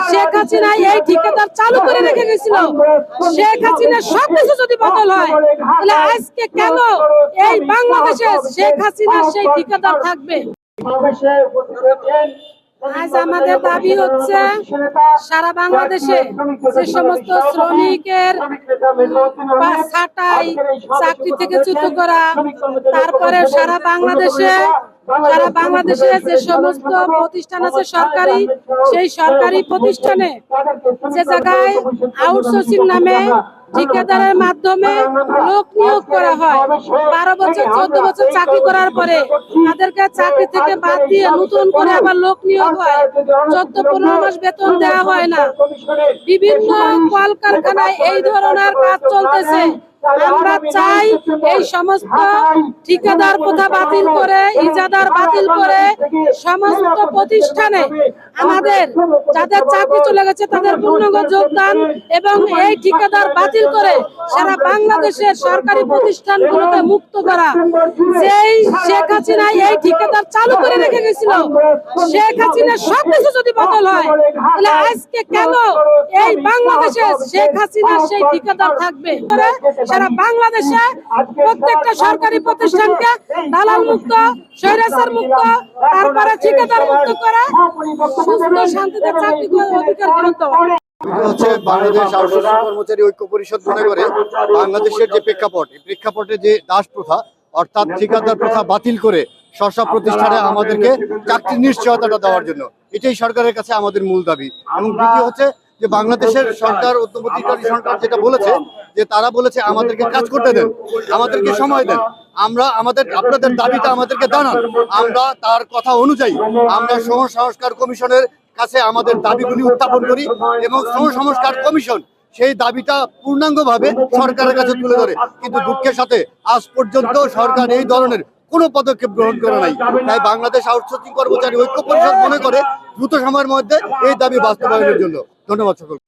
শেখ হাসিনা এই ঠিকাদার চালু করে রেখে গেছিল। শেখ হাসিনা সবকিছু যদি বদল হয় তাহলে আজকে কেন এই বাংলাদেশে শেখ হাসিনা সেই ঠিকাদার থাকবে? আজ আমাদের দাবি হচ্ছে সারা বাংলাদেশে যে সমস্ত শ্রমিকের ছাঁটাই, চাকরি থেকে চ্যুত করা, তারপরে সারা বাংলাদেশে যে সমস্ত প্রতিষ্ঠান আছে সরকারি, সেই সরকারি প্রতিষ্ঠানে যে জায়গায় আউটসোর্সিং নামে ঠিকাদারের মাধ্যমে লোক নিয়োগ করা হয়, 12 বছর 14 বছর চাকরি করার পরে তাদেরকে চাকরি থেকে বাদ দিয়ে নতুন করে আবার লোক নিয়োগ হয়, 14-15 মাস বেতন দেওয়া হয় না। বিভিন্ন কলকারখানায় এই ধরনের কাজ চলতেছে। আমরা চাই এই সমস্ত ঠিকাদার প্রথা বাতিল করে, ইজাদার বাতিল করে সমস্ত প্রতিষ্ঠানে আমাদের যাদের চাকরি চলে গেছে তাদের পূর্ণাঙ্গ যোগদান এবং এই ঠিকাদার বাতিল করে সারা বাংলাদেশের সরকারি প্রতিষ্ঠানগুলোকে মুক্ত করা। যেই শেখ হাসিনা এই ঠিকাদার চালু করে রেখে গেছিল, শেখ হাসিনা সবকিছু যদি বদল হয় তাহলে আজকে কেন এই বাংলাদেশে শেখ হাসিনার সেই ঠিকাদার থাকবে? সারা বাংলাদেশে প্রত্যেকটা সরকারি প্রতিষ্ঠানকে দালাল মুক্ত, স্বৈরাচার মুক্ত, তারপরে ঠিকাদার মুক্ত করে সুস্থ শান্তিতে চাকরি করার অধিকার করতে হবে। বাংলাদেশ আউটসোর্সিং কর্মচারী ঐক্য পরিষদ মনে করে বাংলাদেশের যে প্রেক্ষাপটে যে দাস প্রথা অর্থাৎ ঠিকাদার প্রথা বাতিল করে স্ব প্রতিষ্ঠানে আমাদেরকে চাকরির নিশ্চয়তাটা দেওয়ার জন্য, এটাই সরকারের কাছে আমাদের মূল দাবি। এবং দ্বিতীয় হচ্ছে যে বাংলাদেশের সরকার, অন্তর্বর্তীকালীন সরকার যেটা বলেছে যে তারা বলেছে আমাদেরকে কাজ করতে দেন, আমাদেরকে সময় দেন, আমরা আপনাদের দাবিটা আমাদেরকে জানান, আমরা তার কথা অনুযায়ী আমরা সংস্কার কমিশনের কাছে আমাদের দাবিগুলি উত্থাপন করি এবং সংস্কার কমিশন সেই দাবিটা পূর্ণাঙ্গভাবে সরকারের কাছে তুলে ধরে। কিন্তু দুঃখের সাথে আজ পর্যন্ত সরকার এই ধরনের কোনো পদক্ষেপ গ্রহণ করে নাই। তাই বাংলাদেশ আউটসোর্সিং কর্মচারী ঐক্য পরিষদ মনে করে দ্রুত সময়ের মধ্যে এই দাবি বাস্তবায়নের জন্য। ধন্যবাদ সকলকে।